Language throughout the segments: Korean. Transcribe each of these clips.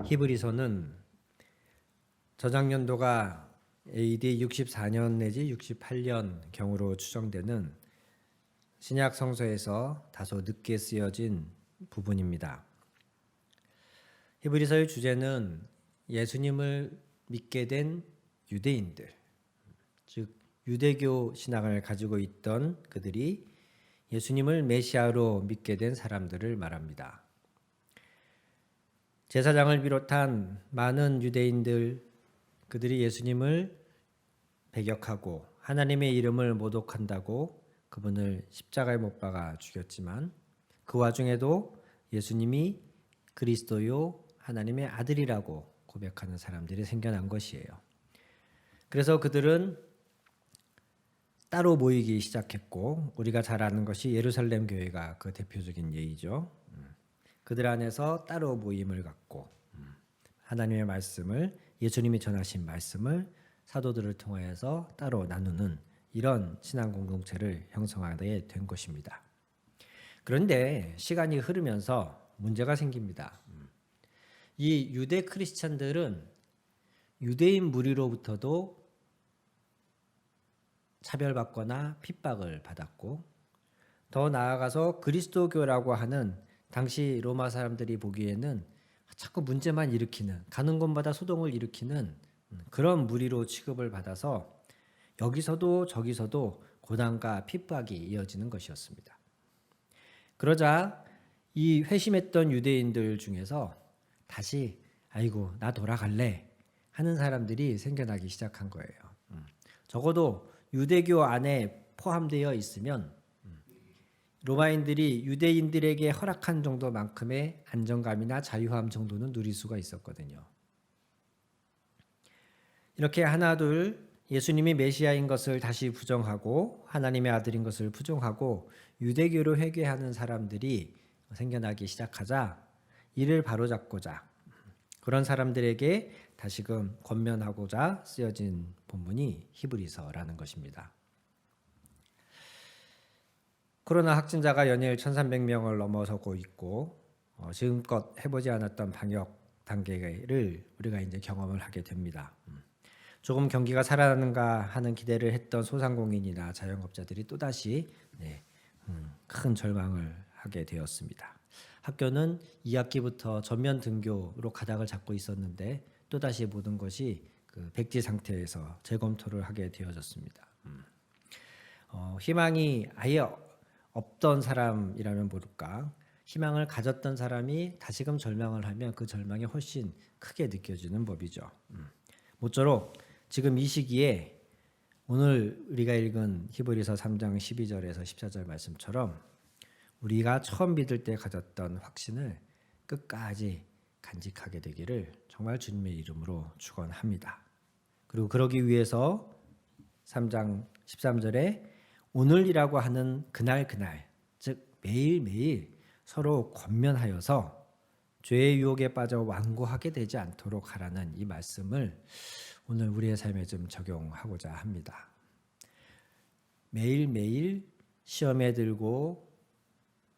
히브리서는 저작 연도가 AD 64년 내지 68년 경으로 추정되는 신약 성서에서 다소 늦게 쓰여진 부분입니다. 히브리서의 주제는 예수님을 믿게 된 유대인들, 즉 유대교 신앙을 가지고 있던 그들이 예수님을 메시아로 믿게 된 사람들을 말합니다. 제사장을 비롯한 많은 유대인들, 그들이 예수님을 배격하고 하나님의 이름을 모독한다고 그분을 십자가에 못 박아 죽였지만 그 와중에도 예수님이 그리스도요 하나님의 아들이라고 고백하는 사람들이 생겨난 것이에요. 그래서 그들은 따로 모이기 시작했고, 우리가 잘 아는 것이 예루살렘 교회가 그 대표적인 예이죠. 그들 안에서 따로 모임을 갖고 하나님의 말씀을, 예수님이 전하신 말씀을 사도들을 통하여서 따로 나누는 이런 신앙 공동체를 형성하게 된 것입니다. 그런데 시간이 흐르면서 문제가 생깁니다. 이 유대 크리스찬들은 유대인 무리로부터도 차별받거나 핍박을 받았고, 더 나아가서 그리스도교라고 하는 당시 로마 사람들이 보기에는 자꾸 문제만 일으키는, 가는 곳마다 소동을 일으키는 그런 무리로 취급을 받아서 여기서도 저기서도 고난과 핍박이 이어지는 것이었습니다. 그러자 이 회심했던 유대인들 중에서 다시 아이고 나 돌아갈래 하는 사람들이 생겨나기 시작한 거예요. 적어도 유대교 안에 포함되어 있으면 로마인들이 유대인들에게 허락한 정도만큼의 안정감이나 자유함 정도는 누릴 수가 있었거든요. 이렇게 하나둘 예수님이 메시아인 것을 다시 부정하고 하나님의 아들인 것을 부정하고 유대교로 회귀하는 사람들이 생겨나기 시작하자 이를 바로잡고자 그런 사람들에게 다시금 권면하고자 쓰여진 본문이 히브리서라는 것입니다. 코로나 확진자가 연일 1,300명을 넘어서고 있고 지금껏 해보지 않았던 방역 단계를 우리가 이제 경험을 하게 됩니다. 조금 경기가 살아나는가 하는 기대를 했던 소상공인이나 자영업자들이 또다시 큰 절망을 하게 되었습니다. 학교는 2학기부터 전면 등교로 가닥을 잡고 있었는데 또다시 모든 것이 그 백지 상태에서 재검토를 하게 되어졌습니다. 희망이 아예 없던 사람이라면 모를까, 희망을 가졌던 사람이 다시금 절망을 하면 그 절망이 훨씬 크게 느껴지는 법이죠. 모쪼록 지금 이 시기에 오늘 우리가 읽은 히브리서 3장 12절에서 14절 말씀처럼 우리가 처음 믿을 때 가졌던 확신을 끝까지 간직하게 되기를 정말 주님의 이름으로 축원합니다. 그리고 그러기 위해서 3장 13절에 오늘이라고 하는 그날, 즉 매일매일 서로 권면하여서 죄의 유혹에 빠져 완고하게 되지 않도록 하라는 이 말씀을 오늘 우리의 삶에 좀 적용하고자 합니다. 매일매일 시험에 들고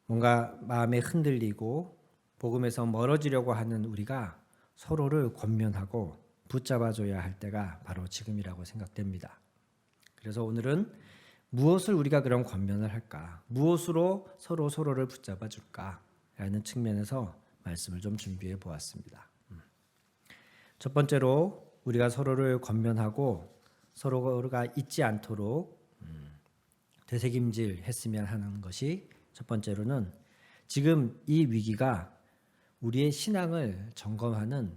뭔가 마음에 흔들리고 복음에서 멀어지려고 하는 우리가 서로를 권면하고 붙잡아줘야 할 때가 바로 지금이라고 생각됩니다. 그래서 오늘은 무엇을 우리가 그런 권면을 할까? 무엇으로 서로를 붙잡아 줄까? 라는 측면에서 말씀을 좀 준비해 보았습니다. 첫 번째로 우리가 서로를 권면하고 서로가 잊지 않도록 되새김질 했으면 하는 것이, 첫 번째로는 지금 이 위기가 우리의 신앙을 점검하는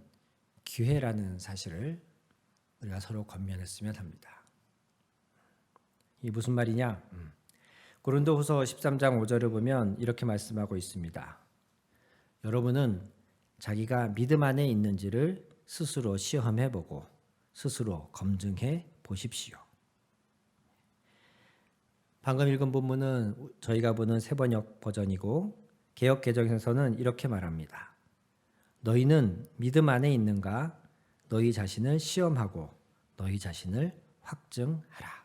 기회라는 사실을 우리가 서로 권면했으면 합니다. 이게 무슨 말이냐? 고린도후서 13장 5절을 보면 이렇게 말씀하고 있습니다. 여러분은 자기가 믿음 안에 있는지를 스스로 시험해보고 스스로 검증해 보십시오. 방금 읽은 본문은 저희가 보는 새번역 버전이고 개역 개정에서는 이렇게 말합니다. 너희는 믿음 안에 있는가? 너희 자신을 시험하고 너희 자신을 확증하라.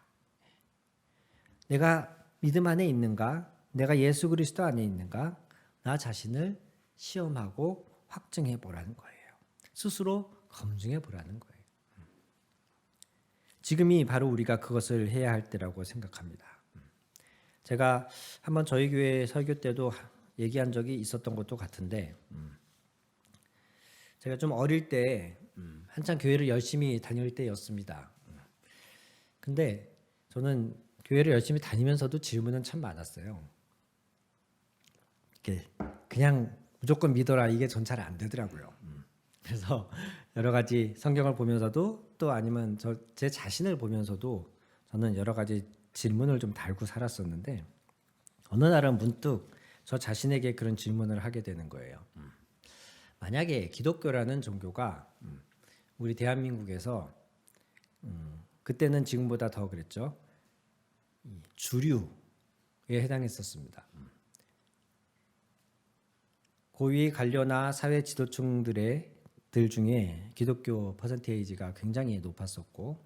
내가 믿음 안에 있는가? 내가 예수 그리스도 안에 있는가? 나 자신을 시험하고 확증해 보라는 거예요. 스스로 검증해 보라는 거예요. 지금이 바로 우리가 그것을 해야 할 때라고 생각합니다. 제가 한번 저희 교회 설교 때도 얘기한 적이 있었던 것도 같은데, 제가 좀 어릴 때 한참 교회를 열심히 다닐 때였습니다. 근데 저는 교회를 열심히 다니면서도 질문은 참 많았어요. 이렇게 그냥 무조건 믿어라, 이게 전 잘 안 되더라고요. 그래서 여러 가지 성경을 보면서도 또 아니면 제 자신을 보면서도 저는 여러 가지 질문을 좀 달고 살았었는데, 어느 날은 문득 저 자신에게 그런 질문을 하게 되는 거예요. 만약에 기독교라는 종교가 우리 대한민국에서 그때는 지금보다 더 그랬죠. 주류에 해당했었습니다. 고위 관료나 사회 지도층들 중에 기독교 퍼센테이지가 굉장히 높았었고,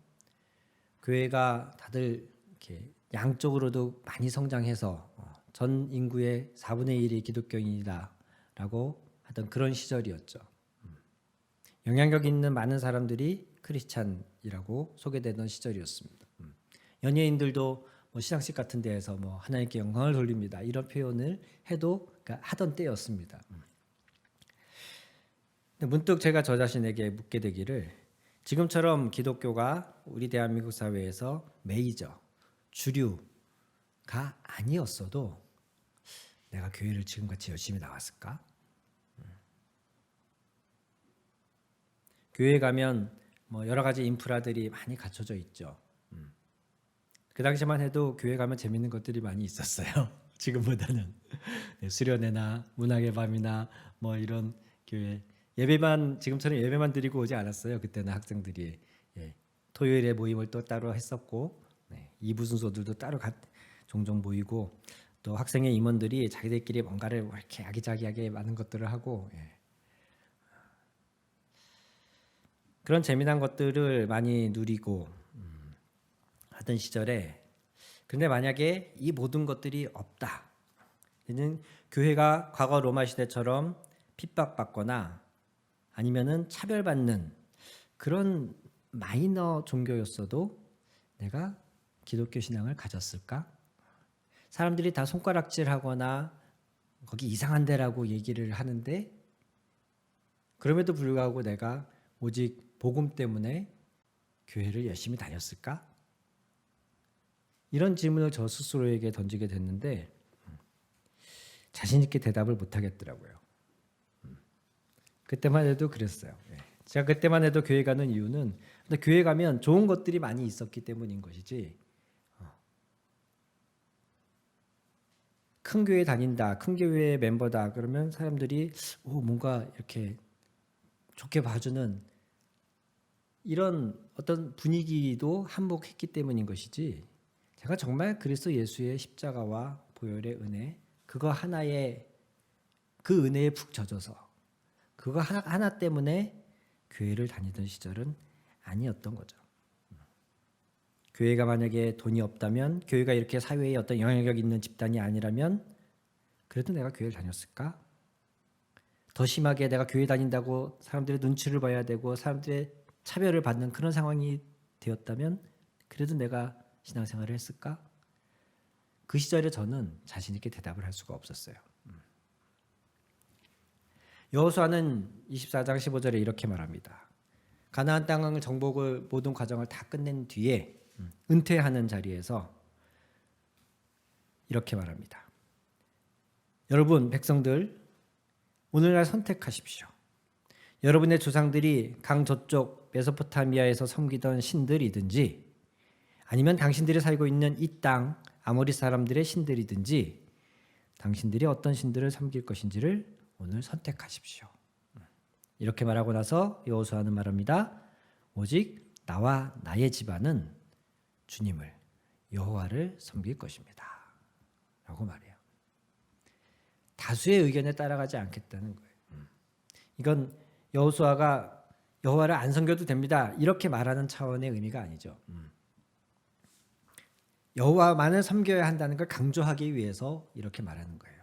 교회가 다들 이렇게 양쪽으로도 많이 성장해서 전 인구의 4분의 1이 기독교인이다라고 하던 그런 시절이었죠. 영향력 있는 많은 사람들이 크리스찬이라고 소개되던 시절이었습니다. 연예인들도 뭐 시상식 같은 데에서 뭐 하나님께 영광을 돌립니다, 이런 표현을 해도 하던 때였습니다. 문득 제가 저 자신에게 묻게 되기를, 지금처럼 기독교가 우리 대한민국 사회에서 메이저, 주류가 아니었어도 내가 교회를 지금같이 열심히 나왔을까? 교회에 가면 뭐 여러 가지 인프라들이 많이 갖춰져 있죠. 그 당시만 해도 교회 가면 재밌는 것들이 많이 있었어요. 지금보다는 수련회나 문학의 밤이나 뭐 이런 교회 예배만, 지금처럼 예배만 드리고 오지 않았어요. 그때는 학생들이 토요일에 모임을 또 따로 했었고, 이부 순서들도 따로 종종 모이고, 또 학생의 임원들이 자기들끼리 뭔가를 이렇게 아기자기하게 많은 것들을 하고, 그런 재미난 것들을 많이 누리고 하던 시절에, 그런데 만약에 이 모든 것들이 없다, 이는 교회가 과거 로마 시대처럼 핍박받거나 아니면은 차별받는 그런 마이너 종교였어도 내가 기독교 신앙을 가졌을까? 사람들이 다 손가락질하거나 거기 이상한 데라고 얘기를 하는데, 그럼에도 불구하고 내가 오직 복음 때문에 교회를 열심히 다녔을까? 이런 질문을 저 스스로에게 던지게 됐는데 자신 있게 대답을 못 하겠더라고요. 그때만 해도 그랬어요. 제가 그때만 해도 교회 가는 이유는, 근데 교회 가면 좋은 것들이 많이 있었기 때문인 것이지, 큰 교회 다닌다, 큰 교회 멤버다 그러면 사람들이 뭔가 이렇게 좋게 봐주는 이런 어떤 분위기도 한몫했기 때문인 것이지, 제가 정말 그리스도 예수의 십자가와 보혈의 은혜, 그거 하나에, 그 은혜에 푹 젖어서 그거 하나 때문에 교회를 다니던 시절은 아니었던 거죠. 교회가 만약에 돈이 없다면, 교회가 이렇게 사회에 어떤 영향력 있는 집단이 아니라면 그래도 내가 교회를 다녔을까? 더 심하게 내가 교회 다닌다고 사람들의 눈치를 봐야 되고 사람들의 차별을 받는 그런 상황이 되었다면 그래도 내가 신앙생활을 했을까? 그 시절에 저는 자신 있게 대답을 할 수가 없었어요. 여호수아는 24장 15절에 이렇게 말합니다. 가나안 땅을 정복을 모든 과정을 다 끝낸 뒤에 은퇴하는 자리에서 이렇게 말합니다. 여러분 백성들, 오늘날 선택하십시오. 여러분의 조상들이 강 저쪽 메소포타미아에서 섬기던 신들이든지 아니면 당신들이 살고 있는 이 땅 아모리 사람들의 신들이든지 당신들이 어떤 신들을 섬길 것인지를 오늘 선택하십시오. 이렇게 말하고 나서 여호수아는 말합니다. 오직 나와 나의 집안은 주님을, 여호와를 섬길 것입니다. 라고 말해요. 다수의 의견에 따라가지 않겠다는 거예요. 이건 여호수아가 여호와를 안 섬겨도 됩니다, 이렇게 말하는 차원의 의미가 아니죠. 여호와만을 섬겨야 한다는 걸 강조하기 위해서 이렇게 말하는 거예요.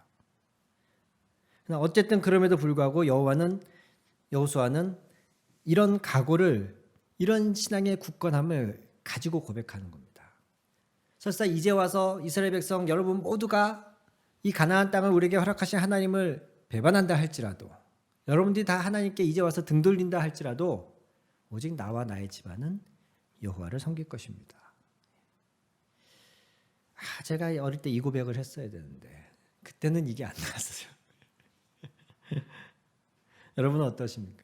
어쨌든 그럼에도 불구하고 여호수아는 이런 각오를, 이런 신앙의 굳건함을 가지고 고백하는 겁니다. 설사 이제 와서 이스라엘 백성 여러분 모두가 이 가나안 땅을 우리에게 허락하신 하나님을 배반한다 할지라도, 여러분들이 다 하나님께 이제 와서 등 돌린다 할지라도 오직 나와 나의 집안은 여호와를 섬길 것입니다. 제가 어릴 때 이 고백을 했어야 되는데 그때는 이게 안 나왔어요. 여러분은 어떠십니까?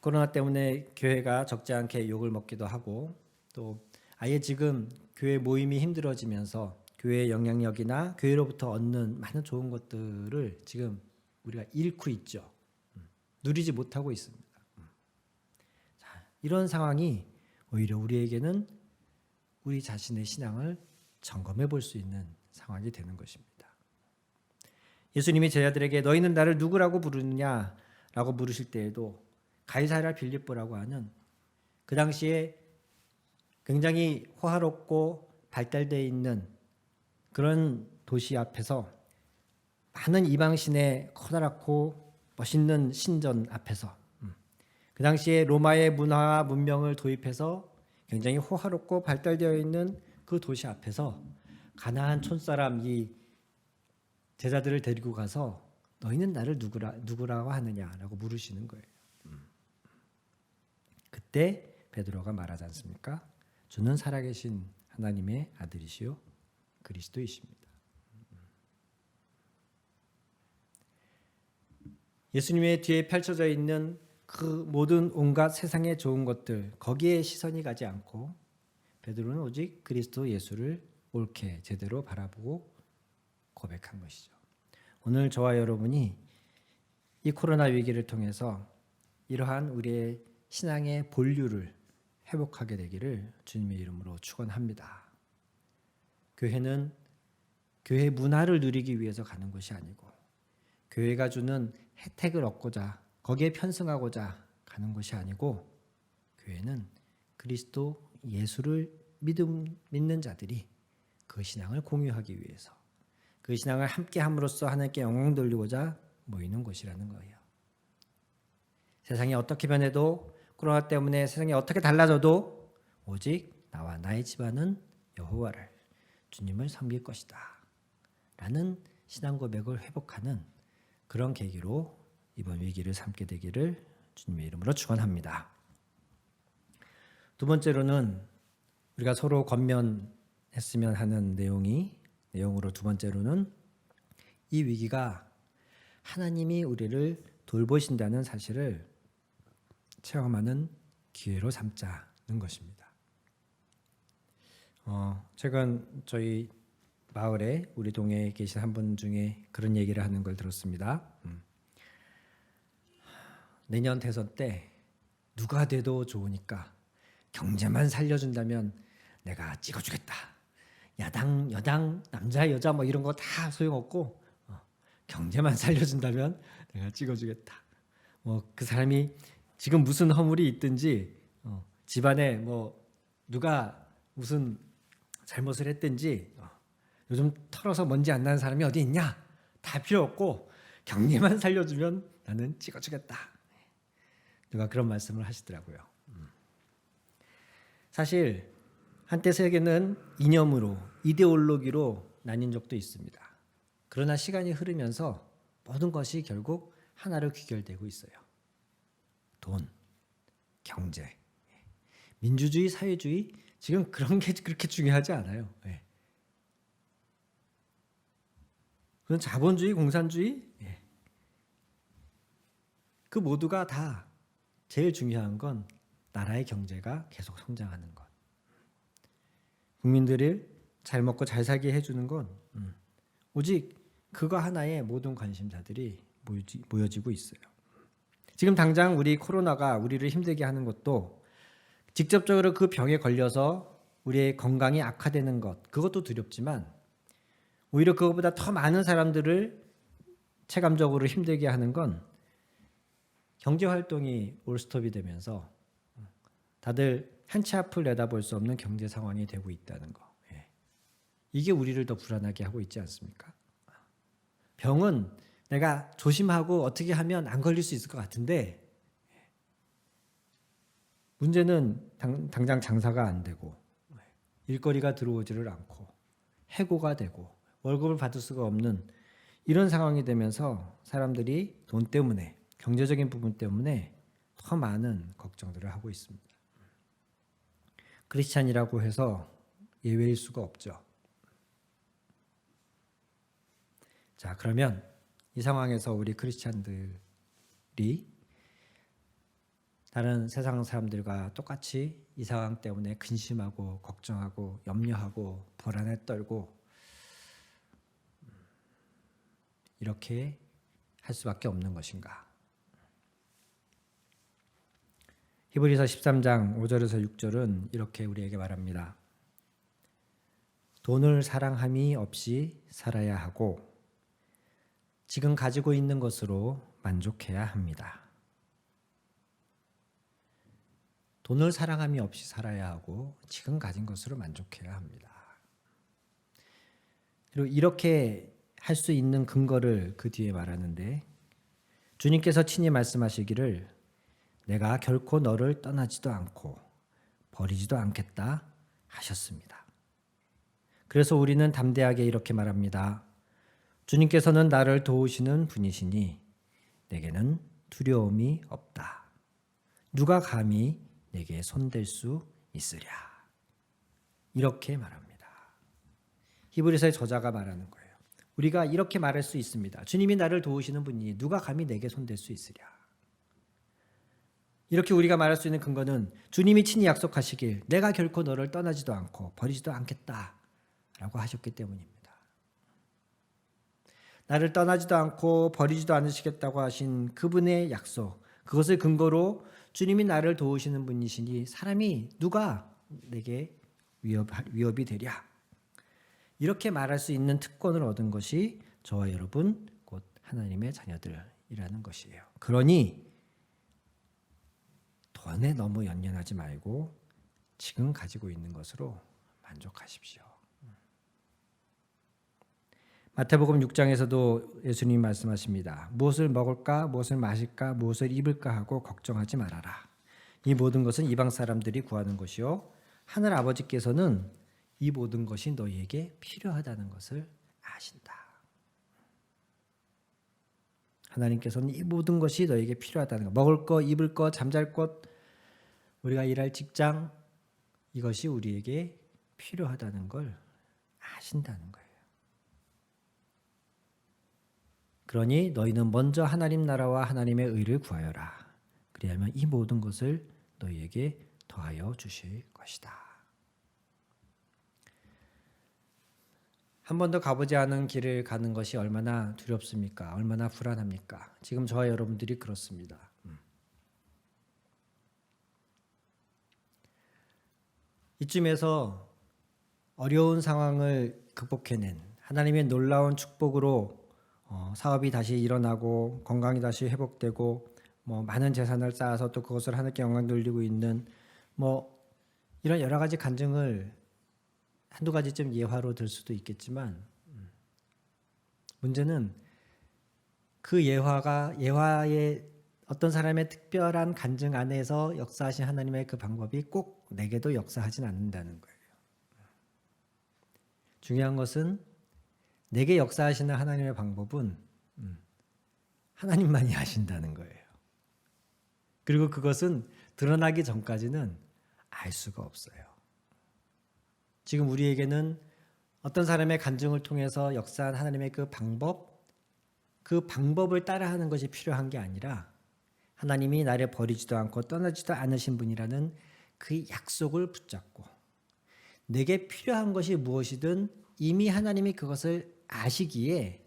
코로나 때문에 교회가 적지 않게 욕을 먹기도 하고, 또 아예 지금 교회 모임이 힘들어지면서 교회의 영향력이나 교회로부터 얻는 많은 좋은 것들을 지금 우리가 잃고 있죠. 누리지 못하고 있습니다. 자, 이런 상황이 오히려 우리에게는 우리 자신의 신앙을 점검해 볼 수 있는 상황이 되는 것입니다. 예수님이 제자들에게 너희는 나를 누구라고 부르느냐라고 물으실 때에도 가이사랴 빌립보라고 하는 그 당시에 굉장히 호화롭고 발달되어 있는 그런 도시 앞에서, 많은 이방신의 커다랗고 멋있는 신전 앞에서, 그 당시에 로마의 문화와 문명을 도입해서 굉장히 호화롭고 발달되어 있는 그 도시 앞에서 가나안 촌사람 이 제자들을 데리고 가서 너희는 나를 누구라고 하느냐라고 물으시는 거예요. 그때 베드로가 말하지 않습니까? 주는 살아계신 하나님의 아들이시요 그리스도이십니다. 예수님의 뒤에 펼쳐져 있는 그 모든 온갖 세상의 좋은 것들, 거기에 시선이 가지 않고 베드로는 오직 그리스도 예수를 옳게 제대로 바라보고 고백한 것이죠. 오늘 저와 여러분이 이 코로나 위기를 통해서 이러한 우리의 신앙의 본류를 회복하게 되기를 주님의 이름으로 축원합니다. 교회는 교회 문화를 누리기 위해서 가는 것이 아니고, 교회가 주는 혜택을 얻고자, 거기에 편승하고자 가는 것이 아니고, 교회는 그리스도 예수를 믿는 자들이 그 신앙을 공유하기 위해서, 그 신앙을 함께 함으로써 하나님께 영광 돌리고자 모이는 곳이라는 거예요. 세상이 어떻게 변해도, 코로나 때문에 세상이 어떻게 달라져도 오직 나와 나의 집안은 여호와를, 주님을 섬길 것이다 라는 신앙 고백을 회복하는 그런 계기로 이번 위기를 삼게 되기를 주님의 이름으로 축원합니다. 두 번째로는 우리가 서로 권면했으면 하는 내용으로 두 번째로는 이 위기가 하나님이 우리를 돌보신다는 사실을 체험하는 기회로 삼자는 것입니다. 최근 저희 마을에, 우리 동네에 계신 한 분 중에 그런 얘기를 하는 걸 들었습니다. 내년 대선 때 누가 돼도 좋으니까 경제만 살려준다면 내가 찍어주겠다. 야당, 여당, 남자, 여자 뭐 이런 거 다 소용없고 경제만 살려준다면 내가 찍어주겠다. 뭐 그 사람이 지금 무슨 허물이 있든지, 집안에 뭐 누가 무슨 잘못을 했든지, 요즘 털어서 먼지 안 나는 사람이 어디 있냐? 다 필요 없고 경제만 살려주면 나는 찍어주겠다. 누가 그런 말씀을 하시더라고요. 사실 한때 세계는 이념으로, 이데올로기로 나뉜 적도 있습니다. 그러나 시간이 흐르면서 모든 것이 결국 하나로 귀결되고 있어요. 돈, 경제, 민주주의, 사회주의, 지금 그런 게 그렇게 중요하지 않아요. 그건 자본주의, 공산주의, 그 모두가 다 제일 중요한 건 나라의 경제가 계속 성장하는 것. 국민들을 잘 먹고 잘 살게 해주는 건 오직 그거 하나에 모든 관심사들이 모여지고 있어요. 지금 당장 우리 코로나가 우리를 힘들게 하는 것도 직접적으로 그 병에 걸려서 우리의 건강이 악화되는 것, 그것도 두렵지만 오히려 그것보다 더 많은 사람들을 체감적으로 힘들게 하는 건 경제활동이 올스톱이 되면서 다들 한치 앞을 내다볼 수 없는 경제 상황이 되고 있다는 거. 이게 우리를 더 불안하게 하고 있지 않습니까? 병은 내가 조심하고 어떻게 하면 안 걸릴 수 있을 것 같은데 문제는 당장 장사가 안 되고 일거리가 들어오지를 않고 해고가 되고 월급을 받을 수가 없는 이런 상황이 되면서 사람들이 돈 때문에 경제적인 부분 때문에 더 많은 걱정들을 하고 있습니다. 크리스찬이라고 해서 예외일 수가 없죠. 자, 그러면 이 상황에서 우리 크리스찬들이 다른 세상 사람들과 똑같이 이 상황 때문에 근심하고 걱정하고 염려하고 불안에 떨고 이렇게 할 수밖에 없는 것인가? 히브리서 13장 5절에서 6절은 이렇게 우리에게 말합니다. 돈을 사랑함이 없이 살아야 하고 지금 가지고 있는 것으로 만족해야 합니다. 돈을 사랑함이 없이 살아야 하고 지금 가진 것으로 만족해야 합니다. 그리고 이렇게 할 수 있는 근거를 그 뒤에 말하는데 주님께서 친히 말씀하시기를 내가 결코 너를 떠나지도 않고 버리지도 않겠다 하셨습니다. 그래서 우리는 담대하게 이렇게 말합니다. 주님께서는 나를 도우시는 분이시니 내게는 두려움이 없다. 누가 감히 내게 손댈 수 있으랴. 이렇게 말합니다. 히브리서의 저자가 말하는 거예요. 우리가 이렇게 말할 수 있습니다. 주님이 나를 도우시는 분이니 누가 감히 내게 손댈 수 있으랴. 이렇게 우리가 말할 수 있는 근거는 주님이 친히 약속하시길 내가 결코 너를 떠나지도 않고 버리지도 않겠다라고 하셨기 때문입니다. 나를 떠나지도 않고 버리지도 않으시겠다고 하신 그분의 약속, 그것을 근거로 주님이 나를 도우시는 분이시니 사람이 누가 내게 위협이 되랴. 이렇게 말할 수 있는 특권을 얻은 것이 저와 여러분 곧 하나님의 자녀들이라는 것이에요. 그러니 돈에 너무 연연하지 말고 지금 가지고 있는 것으로 만족하십시오. 마태복음 6장에서도 예수님이 말씀하십니다. 무엇을 먹을까, 무엇을 마실까, 무엇을 입을까 하고 걱정하지 말아라. 이 모든 것은 이방 사람들이 구하는 것이요 하늘 아버지께서는 이 모든 것이 너희에게 필요하다는 것을 아신다. 하나님께서는 이 모든 것이 너희에게 필요하다는 것, 먹을 것, 입을 것, 잠잘 것, 우리가 일할 직장, 이것이 우리에게 필요하다는 걸 아신다는 거예요. 그러니 너희는 먼저 하나님 나라와 하나님의 의를 구하여라. 그리하면 이 모든 것을 너희에게 더하여 주실 것이다. 한 번도 가보지 않은 길을 가는 것이 얼마나 두렵습니까? 얼마나 불안합니까? 지금 저와 여러분들이 그렇습니다. 이쯤에서 어려운 상황을 극복해낸 하나님의 놀라운 축복으로 사업이 다시 일어나고 건강이 다시 회복되고 많은 재산을 쌓아서 또 그것을 하나님께 영광 돌리고 있는 이런 여러 가지 간증을 한두 가지쯤 예화로 들 수도 있겠지만 문제는 그 예화의 어떤 사람의 특별한 간증 안에서 역사하신 하나님의 그 방법이 꼭 내게도 역사하진 않는다는 거예요. 중요한 것은 내게 역사하시는 하나님의 방법은 하나님만이 하신다는 거예요. 그리고 그것은 드러나기 전까지는 알 수가 없어요. 지금 우리에게는 어떤 사람의 간증을 통해서 역사한 하나님의 그 방법을 따라하는 것이 필요한 게 아니라 하나님이 나를 버리지도 않고 떠나지도 않으신 분이라는 그 약속을 붙잡고 내게 필요한 것이 무엇이든 이미 하나님이 그것을 아시기에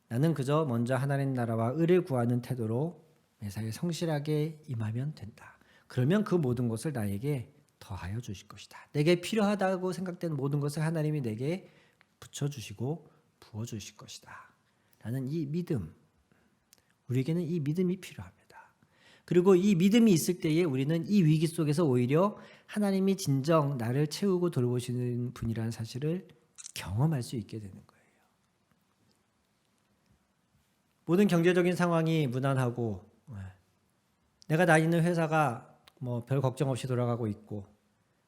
나는 그저 먼저 하나님 나라와 의를 구하는 태도로 매사에 성실하게 임하면 된다. 그러면 그 모든 것을 나에게 더하여 주실 것이다. 내게 필요하다고 생각되는 모든 것을 하나님이 내게 붙여주시고 부어주실 것이다. 라는 이 믿음, 우리에게는 이 믿음이 필요합니다. 그리고 이 믿음이 있을 때에 우리는 이 위기 속에서 오히려 하나님이 진정 나를 채우고 돌보시는 분이라는 사실을 경험할 수 있게 되는 거예요. 모든 경제적인 상황이 무난하고 내가 다니는 회사가 뭐 별 걱정 없이 돌아가고 있고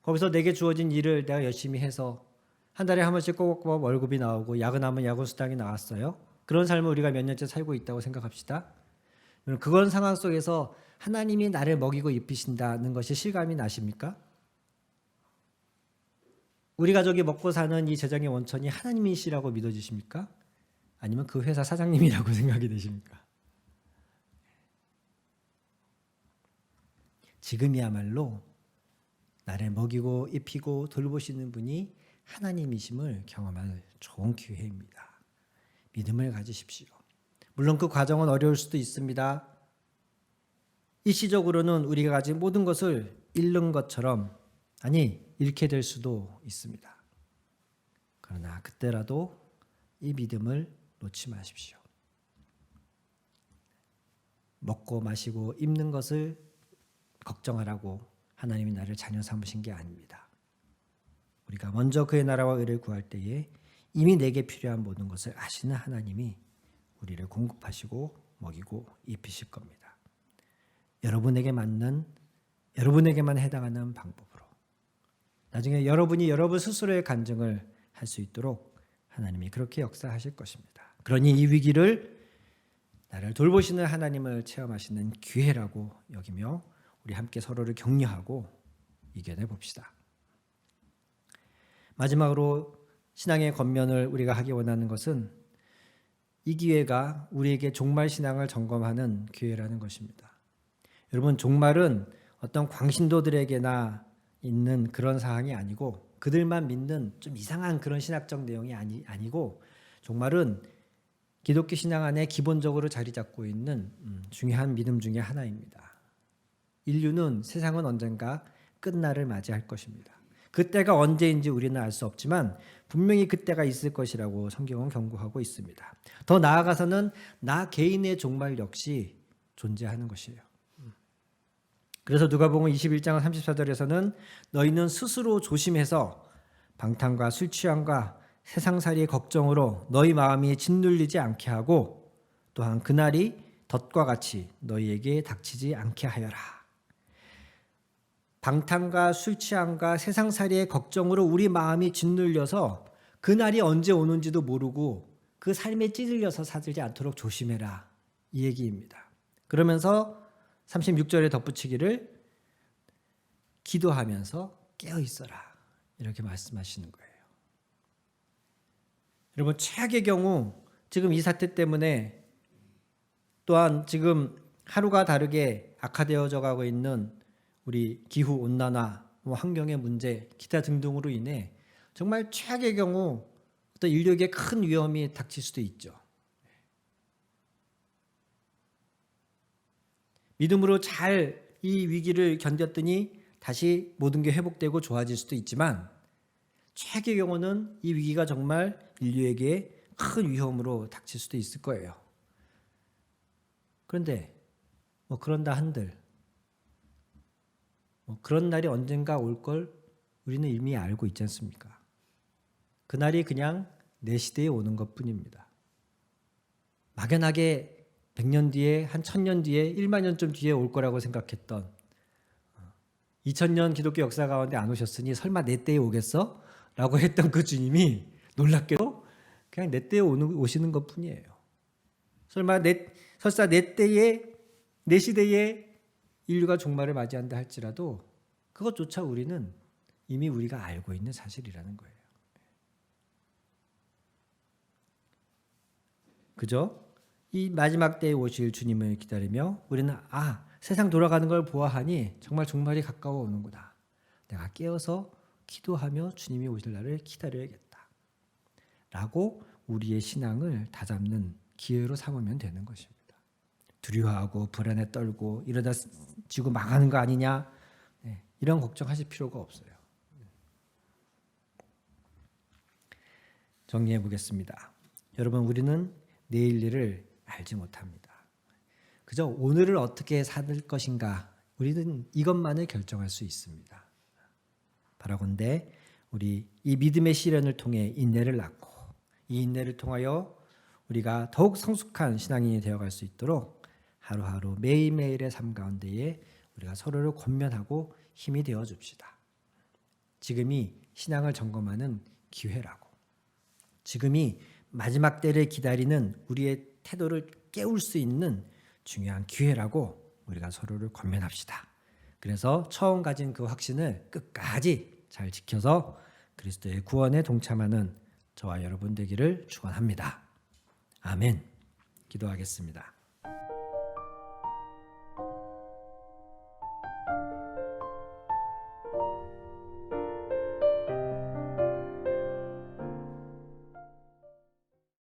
거기서 내게 주어진 일을 내가 열심히 해서 한 달에 한 번씩 꼬박꼬박 월급이 나오고 야근하면 야근 수당이 나왔어요. 그런 삶을 우리가 몇 년째 살고 있다고 생각합시다. 그런 상황 속에서 하나님이 나를 먹이고 입히신다는 것이 실감이 나십니까? 우리 가족이 먹고 사는 이 재정의 원천이 하나님이시라고 믿어지십니까? 아니면 그 회사 사장님이라고 생각이 되십니까? 지금이야말로 나를 먹이고 입히고 돌보시는 분이 하나님이심을 경험할 좋은 기회입니다. 믿음을 가지십시오. 물론 그 과정은 어려울 수도 있습니다. 일시적으로는 우리가 가진 모든 것을 잃는 것처럼 잃게 될 수도 있습니다. 그러나 그때라도 이 믿음을 놓지 마십시오. 먹고 마시고 입는 것을 걱정하라고 하나님이 나를 자녀 삼으신 게 아닙니다. 우리가 먼저 그의 나라와 의를 구할 때에 이미 내게 필요한 모든 것을 아시는 하나님이 우리를 공급하시고 먹이고 입히실 겁니다. 여러분에게 맞는, 여러분에게만 해당하는 방법으로 나중에 여러분이 여러분 스스로의 간증을 할 수 있도록 하나님이 그렇게 역사하실 것입니다. 그러니 이 위기를 나를 돌보시는 하나님을 체험하시는 기회라고 여기며 우리 함께 서로를 격려하고 이겨내 봅시다. 마지막으로 신앙의 겉면을 우리가 하기 원하는 것은 이 기회가 우리에게 종말 신앙을 점검하는 기회라는 것입니다. 여러분, 종말은 어떤 광신도들에게나 있는 그런 사항이 아니고 그들만 믿는 좀 이상한 그런 신학적 내용이 아니고 종말은 기독교 신앙 안에 기본적으로 자리 잡고 있는 중요한 믿음 중에 하나입니다. 인류는 세상은 언젠가 끝날을 맞이할 것입니다. 그때가 언제인지 우리는 알 수 없지만 분명히 그때가 있을 것이라고 성경은 경고하고 있습니다. 더 나아가서는 나 개인의 종말 역시 존재하는 것이에요. 그래서 누가복음 21장 34절에서는 너희는 스스로 조심해서 방탕과 술 취함과 세상살이의 걱정으로 너희 마음이 짓눌리지 않게 하고 또한 그날이 덫과 같이 너희에게 닥치지 않게 하여라. 방탕과 술 취함과 세상살이의 걱정으로 우리 마음이 짓눌려서 그날이 언제 오는지도 모르고 그 삶에 찌들려서 살지 않도록 조심해라. 이 얘기입니다. 그러면서 36절에 덧붙이기를 기도하면서 깨어 있어라. 이렇게 말씀하시는 거예요. 여러분, 최악의 경우 지금 이 사태 때문에 또한 지금 하루가 다르게 악화되어져 가고 있는 우리 기후 온난화, 환경의 문제, 기타 등등으로 인해 정말 최악의 경우 어떤 인류에게 큰 위험이 닥칠 수도 있죠. 믿음으로 잘 이 위기를 견뎠더니 다시 모든 게 회복되고 좋아질 수도 있지만 최악의 경우는 이 위기가 정말 인류에게 큰 위험으로 닥칠 수도 있을 거예요. 그런데 그런다 한들 그런 날이 언젠가 올 걸 우리는 이미 알고 있지 않습니까? 그날이 그냥 내 시대에 오는 것뿐입니다. 막연하게 100년 뒤에, 한 1000년 뒤에, 1만 년쯤 뒤에 올 거라고 생각했던 2000년 기독교 역사 가운데 안 오셨으니 설마 내 때에 오겠어? 라고 했던 그 주님이 놀랍게도 그냥 내 때에 오시는 것뿐이에요. 설사 내 때에, 내 시대에 인류가 종말을 맞이한다 할지라도 그것조차 우리는 이미 우리가 알고 있는 사실이라는 거예요. 그죠? 이 마지막 때에 오실 주님을 기다리며 우리는 세상 돌아가는 걸 보아하니 정말 종말이 가까워 오는구나. 내가 깨어서 기도하며 주님이 오실 날을 기다려야겠다. 라고 우리의 신앙을 다잡는 기회로 삼으면 되는 것입니다. 두려워하고 불안에 떨고 이러다 지구 망하는 거 아니냐, 이런 걱정하실 필요가 없어요. 정리해 보겠습니다. 여러분, 우리는 내일 일을 알지 못합니다. 그저 오늘을 어떻게 살 것인가, 우리는 이것만을 결정할 수 있습니다. 바라건대 우리 이 믿음의 시련을 통해 인내를 낳고 이 인내를 통하여 우리가 더욱 성숙한 신앙인이 되어갈 수 있도록 하루하루 매일매일의 삶 가운데에 우리가 서로를 권면하고 힘이 되어 줍시다. 지금이 신앙을 점검하는 기회라고. 지금이 마지막 때를 기다리는 우리의 태도를 깨울 수 있는 중요한 기회라고 우리가 서로를 권면합시다. 그래서 처음 가진 그 확신을 끝까지 잘 지켜서 그리스도의 구원에 동참하는 저와 여러분 되기를 축원합니다. 아멘. 기도하겠습니다.